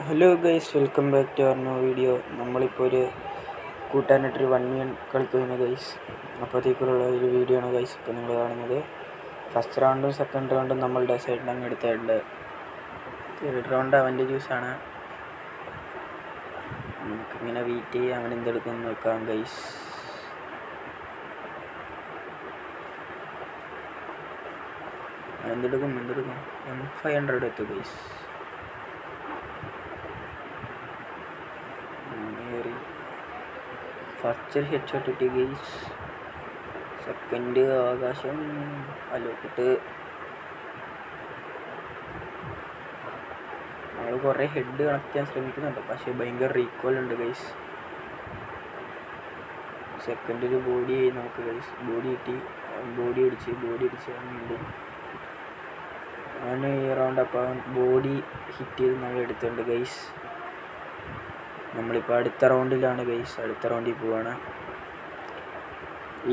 Hello guys, welcome back to our new video. നമ്മളിപ്പോൾ ഒരു കൂട്ടാനായിട്ടൊരു 1v1 കളിക്കുന്നു ഗൈസ്. അപ്പോഴത്തേക്കുള്ള ഒരു വീഡിയോ ആണ് ഗൈസ് ഇപ്പോൾ നിങ്ങൾ കാണുന്നത്. ഫസ്റ്റ് റൗണ്ടും സെക്കൻഡ് റൗണ്ടും നമ്മളുടെ സൈഡിൽ അങ്ങ് എടുത്തിട്ടുണ്ട്. തേർഡ് റൗണ്ട് അവൻ്റെ ജ്യൂസാണ്. നമുക്കിങ്ങനെ വെയിറ്റ് ചെയ്യാം, അവൻ എന്തെടുക്കും നോക്കാം ഗൈസ്. എന്തെടുക്കും M500 എത്തും ഗൈസ്. ഫസ്റ്റ് ഹെഡ് ഷോട്ട് കിട്ടി ഗൈസ്. സെക്കൻഡ് ആകാശം അലോക്കിട്ട് നമ്മൾ കുറേ ഹെഡ് കണക്ട് ചെയ്യാൻ ശ്രമിക്കുന്നുണ്ട്, പക്ഷേ ഭയങ്കര റീകോൾ ഉണ്ട് ഗൈസ്. സെക്കൻഡ് ഒരു ബോഡി നമുക്ക് ഗൈസ്, ബോഡി കിട്ടി. ബോഡി അടിച്ച് വീണ്ടും അവന് ഈ റൗണ്ട് അപ്പം ബോഡി ഹിറ്റ് ചെയ്ത് നമ്മൾ എടുത്തിട്ടുണ്ട് ഗൈസ്. നമ്മളിപ്പോൾ അടുത്ത റൗണ്ടിലാണ് ഗൈസ്, അടുത്ത റൗണ്ടിൽ പോവാണ്.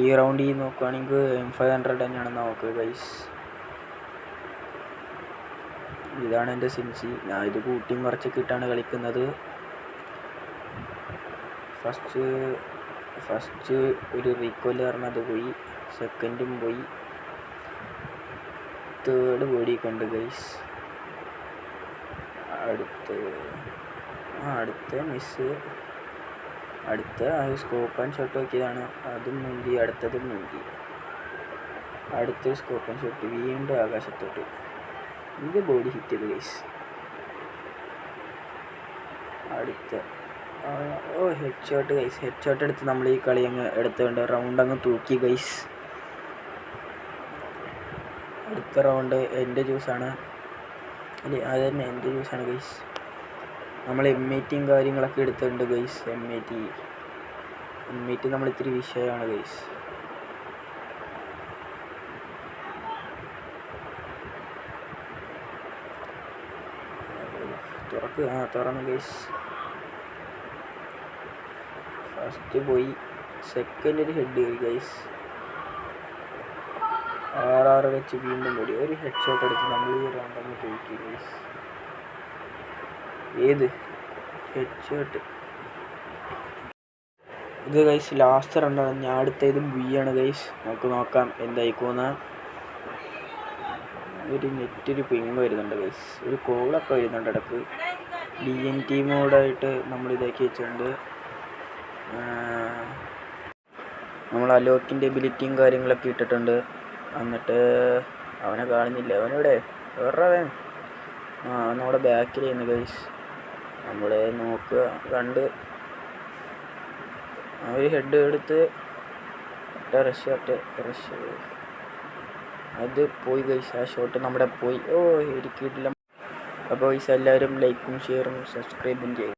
ഈ റൗണ്ടിൽ നോക്കുകയാണെങ്കിൽ M500 തന്നെയാണ് നോക്കുക ഗൈസ്. ഇതാണ് എൻ്റെ സിൻസി. ഞാൻ ഇത് കൂട്ടിയും കുറച്ചൊക്കെ ഇട്ടാണ് കളിക്കുന്നത്. ഫസ്റ്റ് ഒരു റീകോയിൽ പറഞ്ഞത് പോയി, സെക്കൻഡും പോയി, തേർഡ് ബോഡി കണ്ട് ഗൈസ്. അടുത്ത മിസ്. അടുത്ത സ്കോപ്പ് ആൻഡ് ഷോട്ട് നോക്കിയതാണ്, അതും മുന്തി. അടുത്തതും മുന്തി. അടുത്ത സ്കോപ്പ് ആൻഡ് ഷോട്ട് വീണ്ടും ആകാശത്തോട്ട്. ഇത് ബോഡി ഹിറ്റ് ചെയ്ത് ഗൈസ്. അടുത്ത head shot guys. Head shot എടുത്ത് നമ്മൾ ഈ കളി അങ്ങ് എടുത്തുകൊണ്ട് റൗണ്ട് അങ്ങ് തൂക്കി ഗൈസ്. അടുത്ത റൗണ്ട് എൻ്റെ ജ്യൂസാണ്. അല്ലേ, അത് തന്നെ എൻ്റെ ജ്യൂസാണ് ഗൈസ്. നമ്മൾ M80 കാര്യങ്ങളൊക്കെ എടുത്തിട്ടുണ്ട് ഗൈസ്. M80 നമ്മൾ ഇത്തിരി വിഷയമാണ് ഗൈസ്. തുറന്നു ഗൈസ്. ഫസ്റ്റ് പോയി, സെക്കൻഡ് ഒരു ഹെഡ് പോയി ഗൈസ്. RR വെച്ച് വീണ്ടും പോയി. ഒരു ഹെഡ് ഷോട്ട് എടുത്ത് നമ്മൾ ഈ റൗണ്ട് അങ്ങ് തോറ്റി ഗൈസ്. ഏത് ഹെഡ് ഷോട്ട് ഇത് ഗൈസ്. ലാസ്റ്റ് റൗണ്ടാണ്. ഞാൻ അടുത്തതും ബിയാണ് ഗൈസ്. നമുക്ക് നോക്കാം എന്തായിക്കോന്ന്. ഒരു നെറ്റൊരു പിങ് വരുന്നുണ്ട് ഗൈസ്. ഒരു കോളൊക്കെ വരുന്നുണ്ട് ഇടക്ക്. DNT മോഡായിട്ട് നമ്മൾ ഇതാക്കി വെച്ചിട്ടുണ്ട്. നമ്മൾ അലോക്കിൻ്റെ എബിലിറ്റിയും കാര്യങ്ങളൊക്കെ ഇട്ടിട്ടുണ്ട്. എന്നിട്ട് അവനെ കാണുന്നില്ല. അവനെവിടെ? വേറെ നമ്മുടെ ബാക്കിൽ ചെയ്യുന്നു ഗൈസ്. നമ്മൾ നോക്കുക, കണ്ട് ഒരു ഹെഡ് എടുത്ത് റഷ് അത് പോയി ഗൈസ്. ആ ഷോട്ട് നമ്മുടെ പോയി. എനിക്ക് കിട്ടില്ല. അപ്പോൾ ഗൈസ് എല്ലാവരും ലൈക്കും ഷെയറും സബ്സ്ക്രൈബും ചെയ്യും.